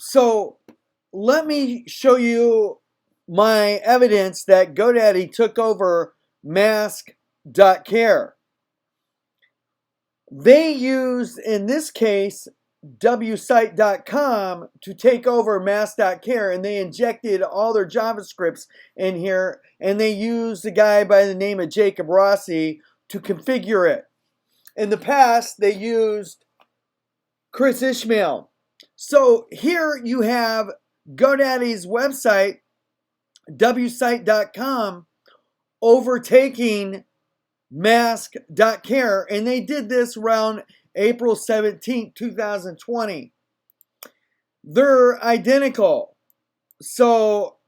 So let me show you my evidence that GoDaddy took over Masks.care. They used, in this case, wsite.com to take over Masks.care, and they injected all their JavaScripts in here, and they used a guy by the name of Jacob Rossi to configure it. In the past, they used Chris Ishmael. So here you have GoDaddy's website, wsite.com, overtaking Masks.care, and they did this around April 17, 2020. They're identical. So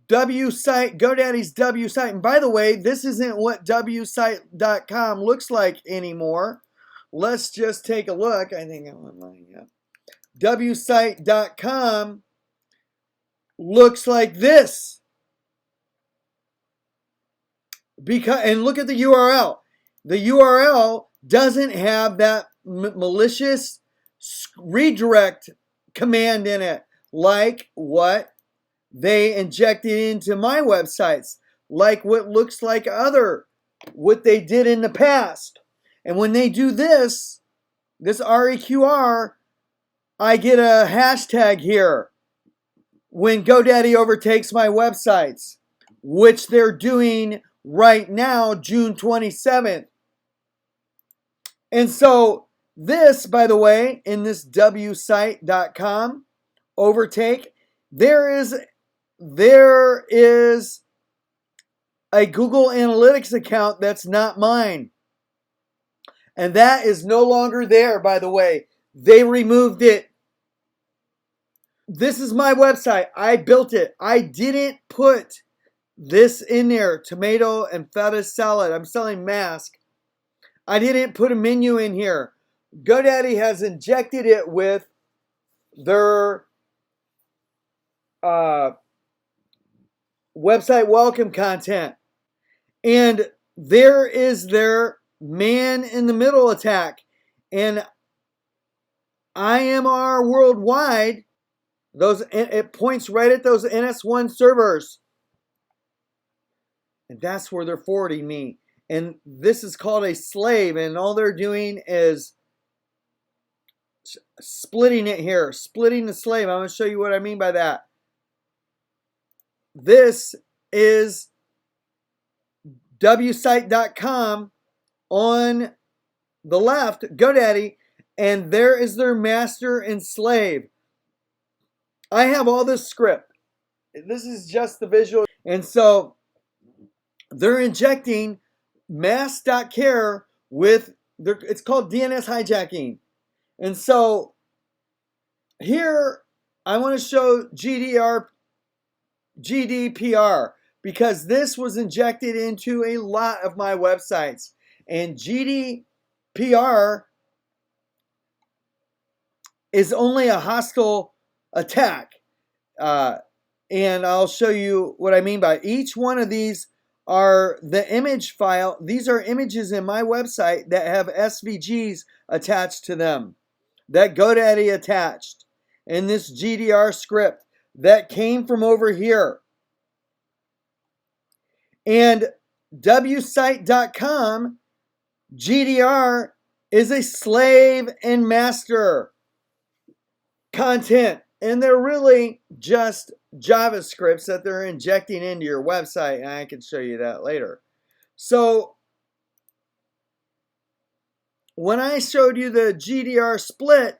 WSite, GoDaddy's WSite, and by the way, this isn't what wsite.com looks like anymore. Let's just take a look. I think I want mine, yeah. wsite.com looks like this. And look at the URL. The URL doesn't have that malicious redirect command in it, like what they injected into my websites, like what looks like what they did in the past. And when they do this REQR, I get a hashtag here when GoDaddy overtakes my websites, which they're doing right now, June 27th. And so this, by the way, in this wsite.com overtake, there is a Google Analytics account that's not mine. And that is no longer there, by the way. They removed it. This is my website. I built it. I didn't put this in there. Tomato and feta salad. I'm selling mask. I didn't put a menu in here. GoDaddy has injected it with their website welcome content. And there is their man in the middle attack. And IMR worldwide, it points right at those NS1 servers. And that's where they're forwarding me. And this is called a slave. And all they're doing is splitting it here. Splitting the slave. I'm going to show you what I mean by that. This is wsite.com on the left, GoDaddy, and there is their master and slave. I have all this script. This is just the visual. And so they're injecting Masks.care with it's called DNS hijacking. And so here I want to show GDPR, because this was injected into a lot of my websites. And GDPR is only a hostile attack. And I'll show you what I mean by each one of these are the image file. These are images in my website that have SVGs attached to them, that GoDaddy attached in this GDR script that came from over here. And wsite.com GDR is a slave and master content. And they're really just JavaScripts that they're injecting into your website. And I can show you that later. So when I showed you the GDR split,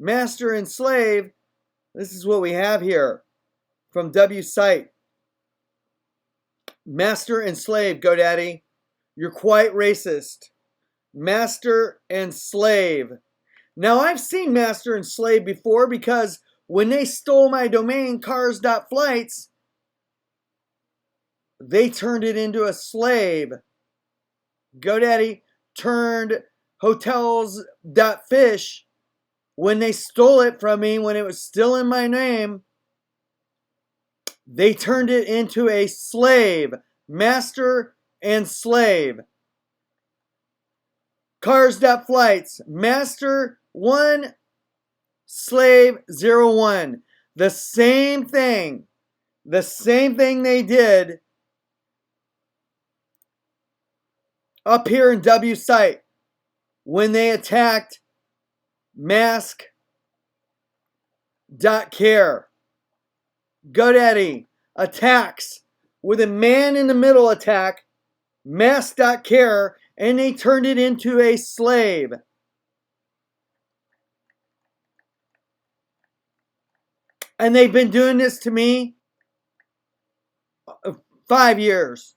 master and slave, this is what we have here from wsite. Master and slave, GoDaddy. You're quite racist. Master and slave. Now, I've seen master and slave before, because when they stole my domain, cars.flights, they turned it into a slave. GoDaddy turned hotels.fish when they stole it from me, when it was still in my name. They turned it into a slave. Master and slave. Cars.flights. Master one, slave 01. The same thing they did up here in W site when they attacked Masks.care. GoDaddy attacks with a man in the middle attack, Masks.care, and they turned it into a slave. And they've been doing this to me 5 years.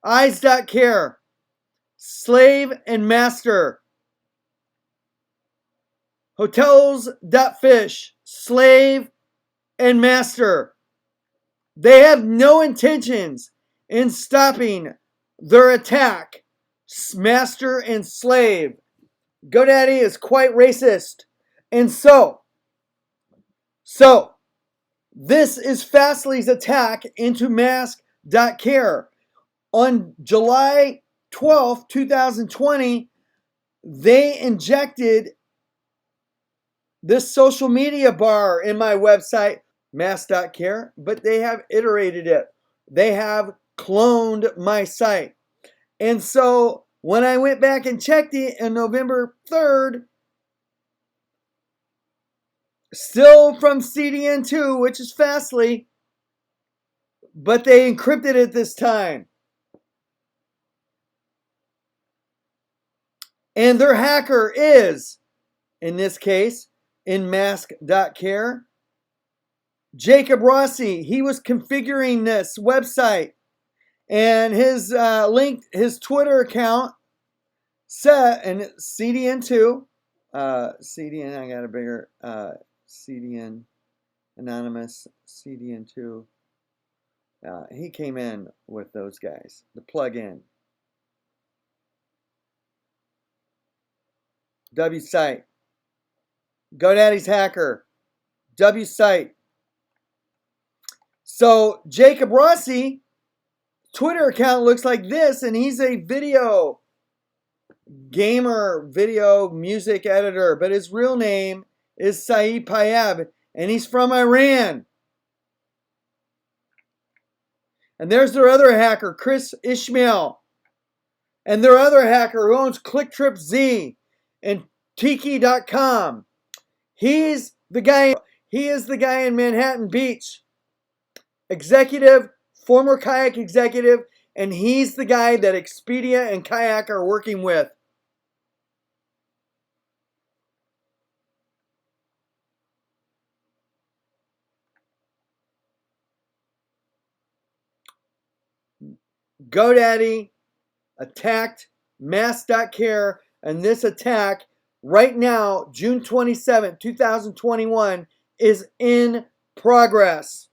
Eyes.care, slave and master. Hotels.fish, slave and master. They have no intentions in stopping their attack, master and slave. GoDaddy is quite racist. And so this is Fastly's attack into Mask.care. On July 12th, 2020, they injected this social media bar in my website, Masks.care, but they have iterated it. They have cloned my site. And so when I went back and checked it on November 3rd, still from CDN2, which is Fastly, but they encrypted it this time. And their hacker is, in this case, in Mask.care, Jacob Rossi. He was configuring this website, and his his Twitter account set, and CDN2, CDN. I got a bigger CDN anonymous CDN2. He came in with those guys, the plug-in. W site. GoDaddy's hacker. W site. So Jacob Rossi, Twitter account looks like this, and he's a video gamer, video music editor, but his real name is Saeed Payeb, and he's from Iran. And there's their other hacker, Chris Ishmael, and their other hacker who owns ClickTripZ and Tiki.com. He is the guy in Manhattan Beach, executive, former Kayak executive, and he's the guy that Expedia and Kayak are working with. GoDaddy attacked Masks.care, and this attack right now, June 27, 2021, is in progress.